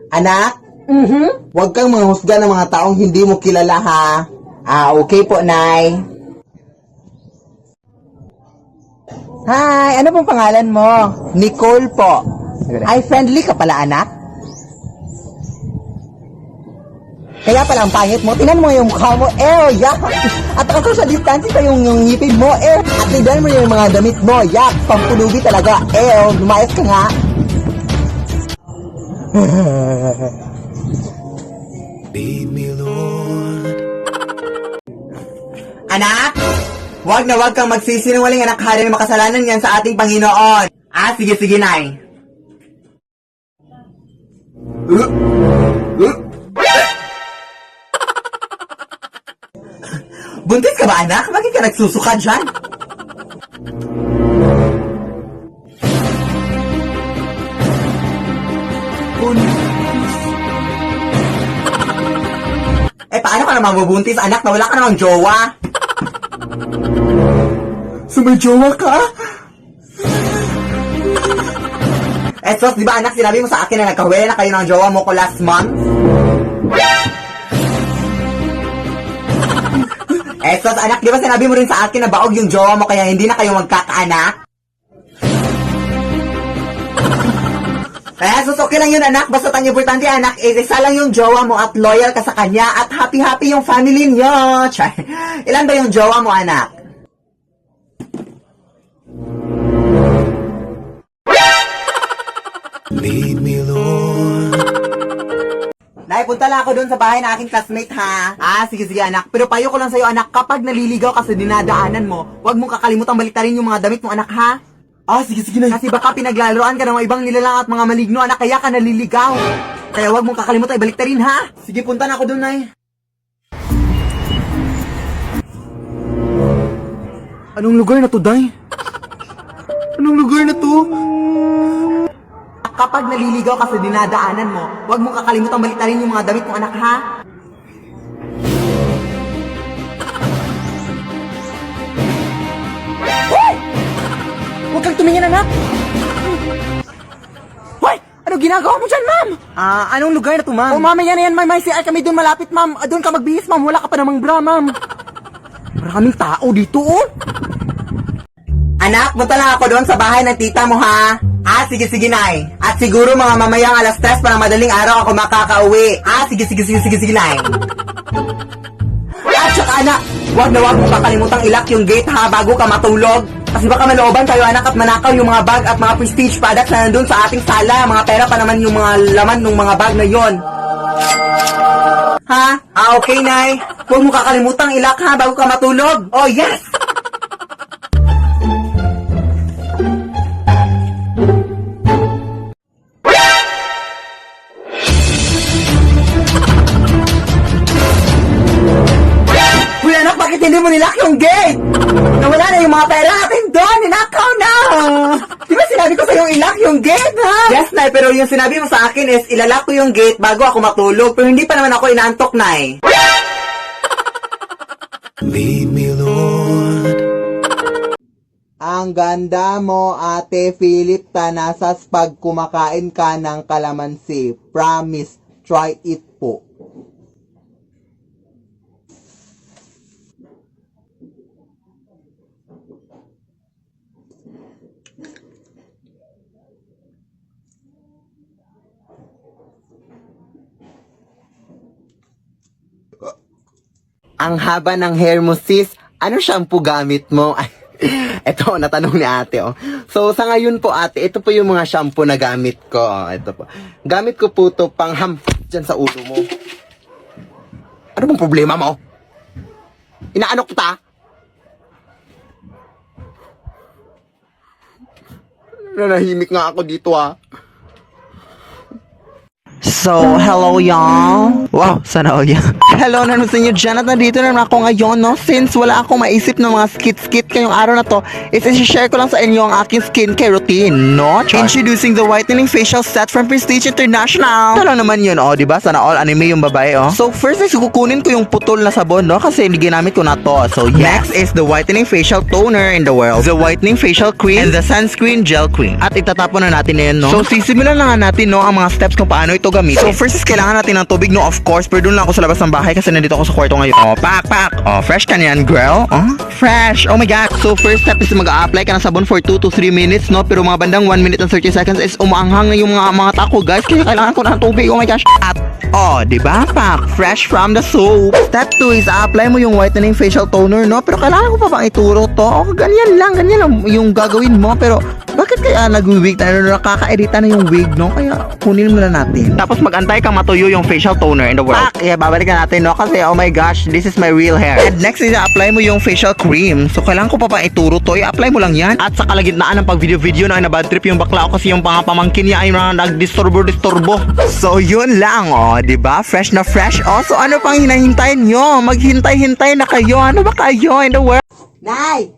Anak? Huwag kang manghusga ng mga taong hindi mo kilala, ha? Okay po, Nay. Hi, ano pong pangalan mo? Nicole po. Ay, friendly ka pala, anak? Kaya pala ang pangit mo, tinan mo yung mukha mo, yak! At ang social distancing pa yung ngipin mo, At tinan mo yung mga damit mo, yak! Pampulubi talaga, lumayas ka nga. Lead me, Lord. Anak, wag na wag kang magsisinungaling, anak, hari ng makasalanan yan sa ating Panginoon. Sige, Nay. Buntis ka ba, anak? Bakit ka nagsusuka dyan? Paano ka naman mabubuntis, anak, na wala ka namang jowa? So may jowa ka? Sos, di ba anak, sinabi mo sa akin na nagkahuwela na kayo ng jowa mo ko last month? Sos, anak, di ba sinabi mo rin sa akin na baog yung jowa mo kaya hindi na kayo magkakaanak? Sos, okay lang yun, anak. Basta ang importante, anak, isa lang yung jowa mo at loyal ka sa kanya at happy-happy yung family niyo. Ilan ba yung jowa mo, anak? Lead me, Lord. Nay, punta lang ako doon sa bahay ng aking classmate, ha? Sige, anak. Pero payo ko lang sa'yo, anak, kapag naliligaw ka sa dinadaanan mo, huwag mong kakalimutang baliktarin yung mga damit mo, anak, ha? Sige, Nay. Kasi baka pinaglalaroan ka ng mga ibang nilalang at mga maligno, anak, kaya ka naliligaw. Kaya huwag mong kakalimutan ibaliktarin, ha? Sige, punta na ako doon, Nay. Anong lugar na to, Day? Anong lugar na to? Kapag naliligaw ka sa dinadaanan mo, huwag mong kakalimutan baliktarin yung mga damit mo, anak, ha? Hoy! Huwag kang tumingin, anak! Hoy! Ano ginagawa mo dyan, ma'am? Anong lugar na to, ma'am? Mamaya na yan, may CR kami doon malapit, ma'am. Doon ka magbihis, ma'am. Wala ka pa namang bra, ma'am. Maraming tao dito, oh. Anak, punta lang ako doon sa bahay ng tita mo, ha? Sige, Nay. At siguro mga mamayang alas 3 para madaling araw ako makakauwi. Sige, Nay. At saka, anak, huwag na huwag mo kakalimutang ilak yung gate, ha, bago ka matulog. Kasi baka malooban tayo, anak, at manakaw yung mga bag at mga prestige products na nandun sa ating sala. Mga pera pa naman yung mga laman ng mga bag na yon. Ha? Okay, Nay. Huwag mo kakalimutang ilak, ha, bago ka matulog. Oh, yes! Hindi mo nilak yung gate! Nawala na yung mga pera natin doon! Ninakaw na! Di ba sinabi ko sa'yo ilak yung gate, ha? Yes, Nay, pero yung sinabi mo sa akin is ilalak ko yung gate bago ako matulog. Pero hindi pa naman ako inaantok, Nay. Lead me, Lord. Ang ganda mo, Ate Philip Tanasas, pag kumakain ka ng kalamansi. Promise, try it po. Ang haba ng hair mo, sis. Ano shampoo gamit mo? Ito, natanong ni ate, oh. So, sa ngayon po, ate, ito po yung mga shampoo na gamit ko. Ito po. Gamit ko po ito pang dyan sa ulo mo. Ano bang problema mo? Inaano kita? Nanahimik nga ako dito, ah. So, hello y'all. Wow, sana all yan. Hello naman sa inyo dyan at nandito naman ako ngayon, no? Since wala akong maisip ng mga skit-skit ngayong araw na to, is i-share ko lang sa inyo ang aking skincare routine, no? Introducing the whitening facial set from Prestige International. Ito lang naman yun, oh, diba? Sana all anime yung babae, oh. So, first is kukunin ko yung putol na sabon, no? Kasi ginamit ko na to. So, next is the whitening facial toner in the world, the whitening facial cream, and the sunscreen gel cream. At itatapon na natin na yun, no? So, sisimulan na nga natin, no, ang mga steps kung paano ito gamitin. gagamitin. So first is kailangan natin ng tubig, no, of course. Pero doon lang ako sa labas ng bahay kasi nandito ako sa kwarto ngayon. Oh, pak. Oh, fresh ka niyan, girl. Oh, fresh. Oh my God. So first step is mag-a-apply ka ng sabon for 2 to 3 minutes, no? Pero mga bandang 1 minute and 30 seconds is umaanghang na yung mga tako, guys. Kaya kailangan ko ng tubig. Oh my gosh. At, oh, diba, pak? Fresh from the soap. Step 2 is apply mo yung whitening facial toner, no? Pero kailangan ko pa bang ituro to? Oh, ganyan lang yung gagawin mo. Pero bakit kaya nag-wig tayo? Nakaka-irita na yung wig, no? Kaya kunin muna natin. Tapos mag-antay kang matuyo yung facial toner in the world. Pak, yeah, babalikan natin, no? Kasi, oh my gosh, this is my real hair. And next is apply mo yung facial cream. So, kailangan ko pa bang ituro to? I-apply mo lang yan. At sa kalagitnaan ng pag-video na bad trip yung bakla ko kasi yung pamangkin niya ay nag-disturbo. So, yun lang, oh. Diba? Fresh na fresh. Oh, so ano pang hinahintayin nyo? Maghintay-hintay na kayo. Ano ba kayo in the world? Nay!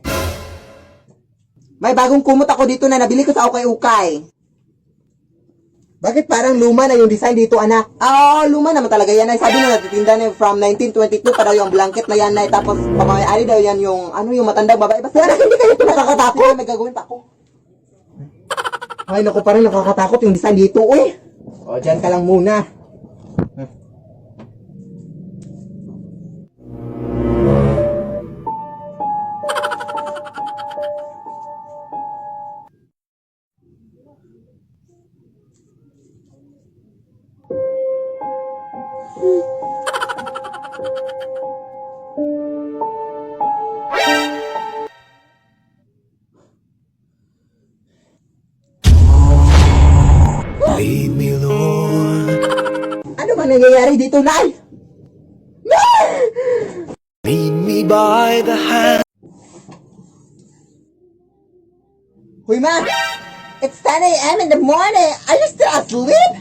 May bagong kumot ako dito na nabili ko sa ukay-ukay. Bakit parang luma na yung design dito, anak? Oo, luma naman talaga yan, Nay. Sabi na natitinda na from 1922 pa daw yung blanket na yan, Nay. Tapos, pamay-ari daw yan yung, yung matandang babae. Basta hindi kayo ito nakakatakot. May gagawin pa ako. Ay, naku, parang nakakatakot yung design dito, uy. O, dyan ka lang muna. Lead me, Lord. Ano ba nangyayari dito, Nay? Nay! Lead me by the hand. Huy, Ma! It's 10 a.m. in the morning! Are you still asleep?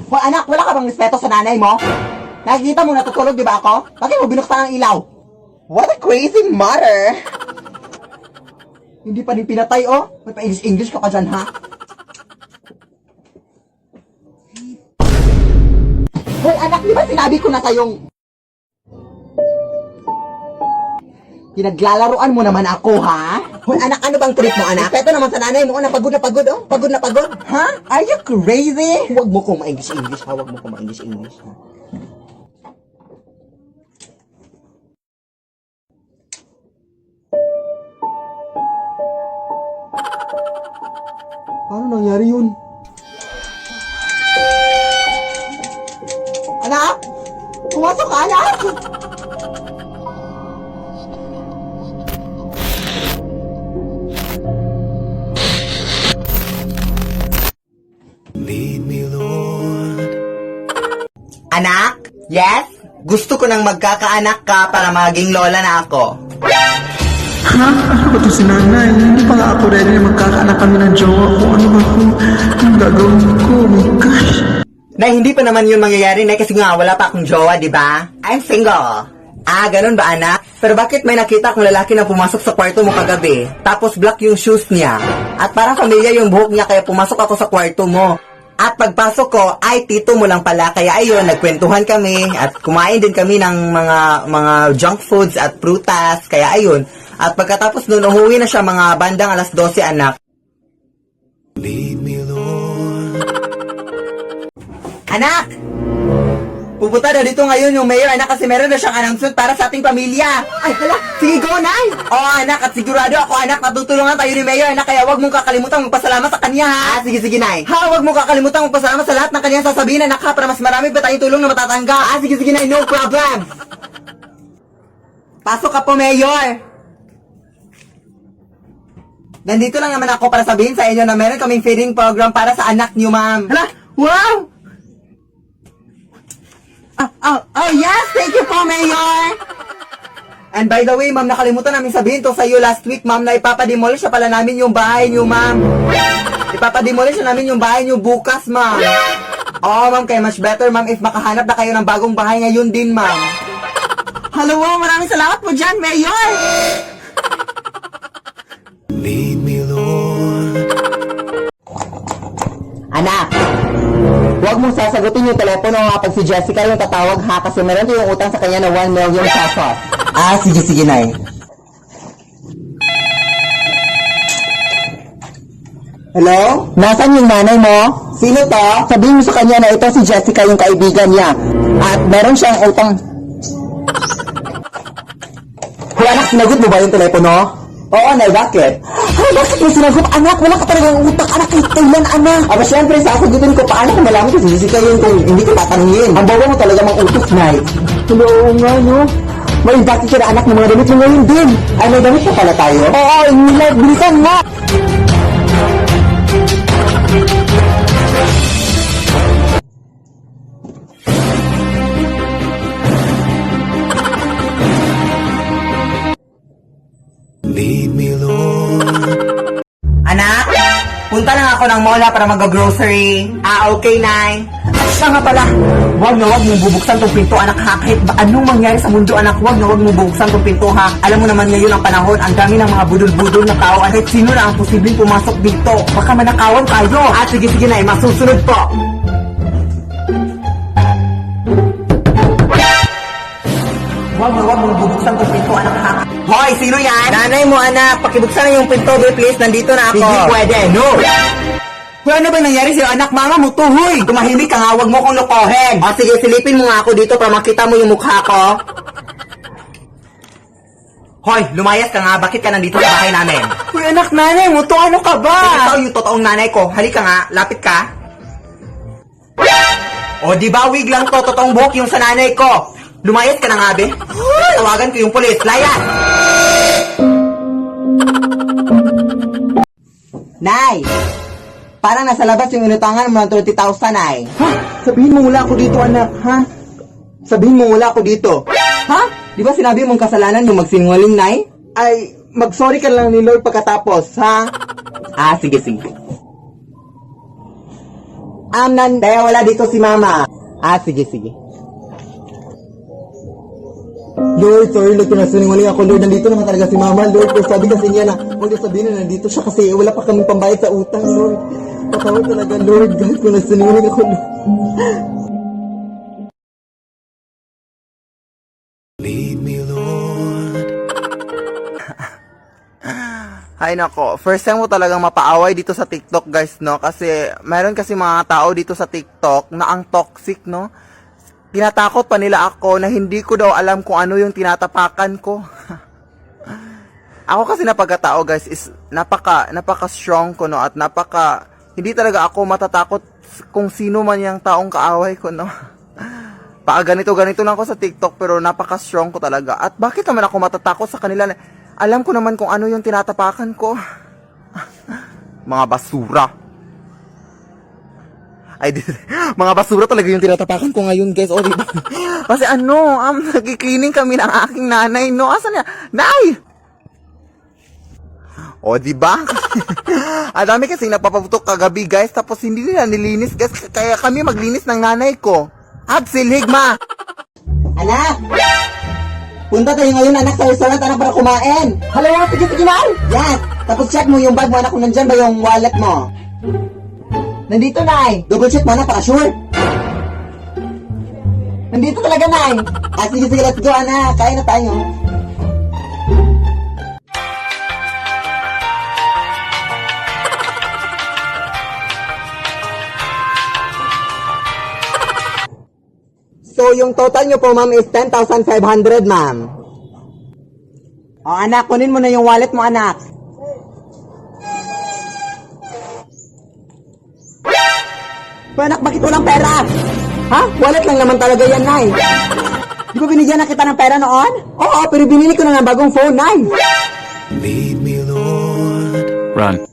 Hoy, anak! Wala ka bang respeto sa nanay mo? Nakikita mo natutulog, di ba ako? Bakit mo binuksan ang ilaw? What a crazy mother! Hindi pa din pinatay, oh! May pa-English ka pa dyan, ha? Hoy, anak! Di ba sinabi ko na sa'yong pinaglalaruan mo naman ako, ha? Hoy, anak, ano bang trip mo, anak? Peto naman sa nanay mo, pagod na pagod, oh. Pagod na pagod. Ha? Are you crazy? Huwag mo kong ma-English, ha? Huwag mo kong ma-English, ha? Paano nangyari yun? Anak! Pumasok ka, anak! Lead me, Lord. Anak? Yes? Gusto ko nang magkakaanak ka para maging lola na ako. Ha? Ano ba ito si nanay? Hindi pa nga ako ready na magkakaanak kami ng jowa ko. Ano ba ko? Anong gagawin ko? Oh my gosh. Nay, hindi pa naman yun mangyayari, Nay, kasi nga wala pa akong jowa, di ba? I'm single. Ah, ganun ba, anak? Pero bakit may nakita akong lalaki na pumasok sa kwarto mo kagabi? Tapos black yung shoes niya. At parang familiar yung buhok niya kaya pumasok ako sa kwarto mo. At pagpasok ko, ay tito mo lang pala. Kaya ayun, nagkwentuhan kami at kumain din kami ng mga junk foods at prutas. Kaya ayun. At pagkatapos nun, umuwi na siya mga bandang alas 12, anak. Lead me, Lord. Anak! Pupunta na dito ngayon yung mayor, anak, kasi meron na siyang announcement para sa ating pamilya. Ay, hala, sige, go, Nay! Oo, anak, at sigurado ako, anak, natutulungan tayo ni mayor, anak, kaya wag mong kakalimutan magpasalamat sa kanya, ha? Sige, Nay. Ha, wag mong kakalimutan magpasalamat sa lahat ng kanyang sasabihin, anak, ha, para mas marami pa tayong tulong na matatanggap. Sige, Nay, no problem. Pasok ka po, mayor. Nandito lang naman ako para sabihin sa inyo na meron kaming feeding program para sa anak niyo, ma'am. Hala, wow! Oh, yes! Thank you po, Mayor! And by the way, ma'am, nakalimutan namin sabihin to sa iyo last week, ma'am, na ipapademolish na pala namin yung bahay niyo, ma'am. Ipapademolish na namin yung bahay niyo bukas, ma'am. Oh, ma'am, kaya much better, ma'am, if makahanap na kayo ng bagong bahay ngayon din, ma'am. Hello, maraming salamat po dyan, Mayor! Lead me, Lord. Anak, huwag mong sasagutin yung telepono kapag si Jessica yung tatawag, ha, kasi meron yung utang sa kanya na 1 million pesos. Sige, Nay. Hello? Nasaan yung nanay mo? Sino to? Sabihin mo sa kanya na ito si Jessica, yung kaibigan niya. At meron siyang utang. Hoy anak, sinagot mo ba yung telepono? Oo, Nay, bakit? Ay, bakit mo sinagot? Anak, wala ka talagang utak. Anak, kailan, anak? Aba, syempre, sasagutin ko paano kung malaman ko si Jessica yun kung hindi ko tatanungin. Ang bawa mo talaga mang utos, Nay. Hello, nga, no? May bakit ka na anak ng mga damit mo ngayon din. Ay, may damit pa pala tayo? Oo, bilisan nga. Lead me, Lord. Anak, punta na ako ng mall para mag-grocery. Okay, Nay. At siya nga pala, wag na wag mong bubuksan tong pinto, anak ha. Kahit ba anong mangyari sa mundo, anak, wag na wag mong bubuksan tong pinto ha. Alam mo naman ngayon ang panahon, ang dami ng mga budol-budol na tao. At kahit sino na ang posibleng pumasok dito, baka manakawan tayo. At sige, Nay, masusunod po. Wag na wag mong bubuksan tong pinto, anak ha. Hoy, sino yan? Nanay mo, anak. Pakibuksan na yung pinto, babe, please. Nandito na ako. Hindi pwede, no. Hoy, ano ba nangyari sa'yo, anak? Mama mo to, huy. Tumahimik ka nga, wag mo kong lokohin. O, sige, silipin mo nga ako dito para makita mo yung mukha ko. Hoy, lumayas ka nga. Bakit ka nandito sa bahay namin? Hoy, anak, nanay mo to. Ano ka ba? Ikaw yung totoong nanay ko. Halika nga, lapit ka. O, di ba, wig lang to. Totoong buhok yung sa nanay ko. Lumayas ka na nga, be. Tawagan ko yung pulis. Layas! Nay! Parang nasa labas yung inutangan mo ng 30,000, Nay. Ha? Sabihin mo wala ako dito, anak, ha? Sabihin mo wala ako dito. Ha? Di ba sinabi mong kasalanan yung magsinungaling, Nay? Ay, mag-sorry ka lang ni Lord pagkatapos, ha? Sige, sige. Kaya wala dito si Mama. Sige, sige. Lord, sorry, Lord, pinasinungaling ako, Lord. Nandito naman talaga si Mama, Lord. Pero sabi kasi niya na, huwag niya sabihin na nandito siya kasi wala pa kaming pambayad sa utang, Lord. Patawad talaga, Lord. Kahit pinasinungaling ako, Lord. Lead me, Lord. Ay nako, first time mo talagang mapaaway dito sa TikTok guys, no? Kasi meron kasi mga tao dito sa TikTok na ang toxic, no? Tinatakot pa nila ako na hindi ko daw alam kung ano yung tinatapakan ko. Ako kasi na pagkatao guys is napaka strong ko, no? At hindi talaga ako matatakot kung sino man yung taong kaaway ko, no? Ganito lang ako sa TikTok pero napaka strong ko talaga. At bakit naman ako matatakot sa kanila? Alam ko naman kung ano yung tinatapakan ko. Mga basura. Mga basura talaga yung tinatapakan ko ngayon, guys. O, diba? Kasi nagki-cleaning kami ng aking nanay, no? Asan niya? Nay! O, diba? Ang dami kasi nagpapaputok kagabi, guys. Tapos hindi nila nilinis, guys. Kaya kami maglinis ng nanay ko. Absil, higma! Anak! Punta tayo ngayon, anak, sa restaurant, anak, para kumain. Hello, sige, Nay. Yes. Tapos check mo yung bag mo, anak, kung nandyan ba yung wallet mo. Nandito, Nay. Double check mo, anak, para sure. Nandito talaga, Nay. Sige, let's go, anak. Kain na tayo. So, yung total nyo po, ma'am, is 10,500, ma'am. O, anak, kunin mo na yung wallet mo, anak. O, anak, bakit walang pera? Ha? Wallet lang naman talaga yan, Nay. Di ba binigyan na kita ng pera noon? Oo, pero binili ko na ng bagong phone, Nay. Lead me, Lord. Run.